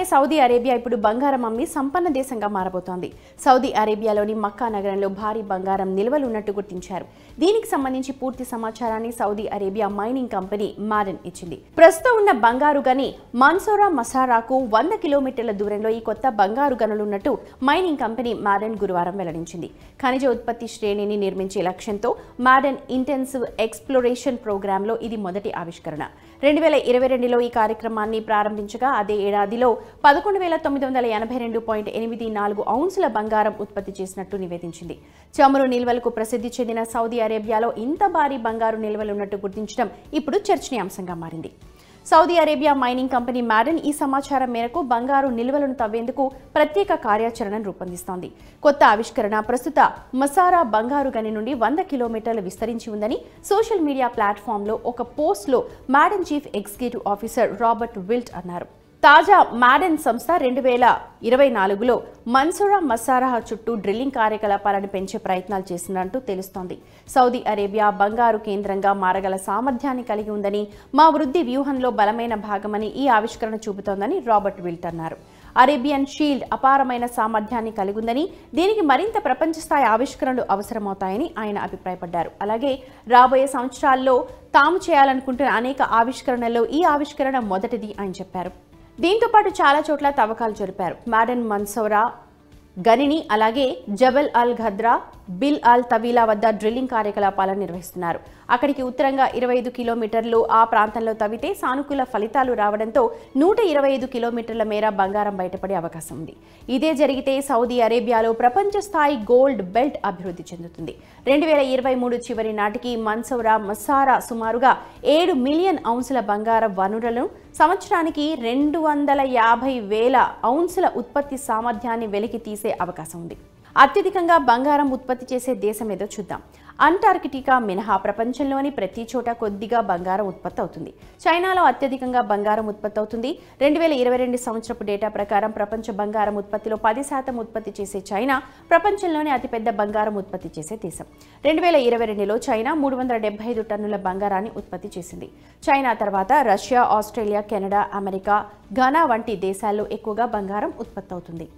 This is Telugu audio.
తక్షణమే సౌదీ అరేబియా ఇప్పుడు బంగారం అమ్మి సంపన్న దేశంగా మారబోతోంది. సౌదీ అరేబియాలోని మక్కా నగరంలో భారీ బంగారం నిల్వలు ఉన్నట్టు గుర్తించారు. దీనికి సంబంధించి పూర్తి సమాచారాన్ని Saudi Arabia mining company Madden ఇచ్చింది. ప్రస్తుతం ఉన్న బంగారు గని మన్సోరా మసారాకు 100 కిలోమీటర్ల దూరంలో ఈ కొత్త బంగారు గనులున్నట్టు మైనింగ్ కంపెనీ మాడెన్ గురువారం వెల్లడించింది. ఖనిజ ఉత్పత్తి శ్రేణిని నిర్మించే లక్ష్యంతో మాడెన్ ఇంటెన్సివ్ ఎక్స్ప్లోరేషన్ ప్రోగ్రాంలో ఇది మొదటి ఆవిష్కరణ. 2022లో ఈ కార్యక్రమాన్ని ప్రారంభించగా అదే ఏడాదిలో 11,982.84 ఔన్సుల బంగారం ఉత్పత్తి చేసినట్టు నివేదించింది. చమురు నిల్వలకు ప్రసిద్ధి చెందిన సౌదీ అరేబియాలో ఇంత భారీ బంగారు నిల్వలున్నట్టు గుర్తించడం ఇప్పుడు చర్చనీయాంశంగా మారింది. Saudi Arabia mining company Madden ఈ సమాచారం మేరకు బంగారు నిల్వలను తవ్వేందుకు ప్రత్యేక కార్యాచరణను రూపొందిస్తోంది. కొత్త ఆవిష్కరణ ప్రస్తుత మసారా బంగారు గని నుండి 100 కిలోమీటర్లు విస్తరించి ఉందని సోషల్ మీడియా ప్లాట్ఫామ్లో ఒక పోస్ట్లో Madden chief executive officer Robert wilt అన్నారు. తాజా మాడెన్ సంస్థ 2024లో మన్సూరా మసారా చుట్టూ డ్రిల్లింగ్ కార్యకలాపాలను పెంచే ప్రయత్నాలు చేస్తున్నట్టు తెలుస్తోంది. సౌదీ అరేబియా బంగారు కేంద్రంగా మారగల సామర్థ్యాన్ని కలిగి ఉందని, మా వృద్ధి వ్యూహంలో బలమైన భాగమని ఈ ఆవిష్కరణ చూపుతోందని రాబర్ట్ విల్ట్ అన్నారు. అరేబియన్ షీల్డ్ అపారమైన సామర్థ్యాన్ని కలిగి ఉందని, దీనికి మరింత ప్రపంచ స్థాయి ఆవిష్కరణలు అవసరమవుతాయని ఆయన అభిప్రాయపడ్డారు. అలాగే రాబోయే సంవత్సరాల్లో తాము చేయాలనుకుంటున్న అనేక ఆవిష్కరణల్లో ఈ ఆవిష్కరణ మొదటిది అని చెప్పారు. దీంతో పాటు చాలా చోట్ల తవ్వకాలు జరిపారు. మాడెన్ మన్సౌరా గనిని అలాగే జబల్ అల్ ఘద్రా, బిల్ అల్ తవీలా వద్ద డ్రిల్లింగ్ కార్యకలాపాలను నిర్వహిస్తున్నారు. అక్కడికి ఉత్తరంగా 25 కిలోమీటర్లు ఆ ప్రాంతంలో తవ్వితే సానుకూల ఫలితాలు రావడంతో 125 కిలోమీటర్ల మేర బంగారం బయటపడే అవకాశం ఉంది. ఇదే జరిగితే సౌదీ అరేబియాలో ప్రపంచ స్థాయి గోల్డ్ బెల్ట్ అభివృద్ధి చెందుతుంది. 2023 చివరి నాటికి మన్సౌరా మసారా సుమారుగా 7 మిలియన్ ఔన్సుల బంగారం వనరులను, సంవత్సరానికి 250,000 ఔన్సుల ఉత్పత్తి సామర్థ్యాన్ని వెలికి తీసే అవకాశం ఉంది. అత్యధికంగా బంగారం ఉత్పత్తి చేసే దేశం ఏదో చూద్దాం. అంటార్కిటికా మినహా ప్రపంచంలోని ప్రతి చోట కొద్దిగా బంగారం ఉత్పత్తి అవుతుంది. చైనాలో అత్యధికంగా బంగారం ఉత్పత్తి అవుతుంది. 2022 సంవత్సరపు డేటా ప్రకారం ప్రపంచ బంగారం ఉత్పత్తిలో 10% ఉత్పత్తి చేసే చైనా ప్రపంచంలోనే అతిపెద్ద బంగారం ఉత్పత్తి చేసే దేశం. 2022లో చైనా 375 టన్నుల బంగారాన్ని ఉత్పత్తి చేసింది. చైనా తర్వాత Russia, Australia, Canada, America, Ghana వంటి దేశాల్లో ఎక్కువగా బంగారం ఉత్పత్తి అవుతుంది.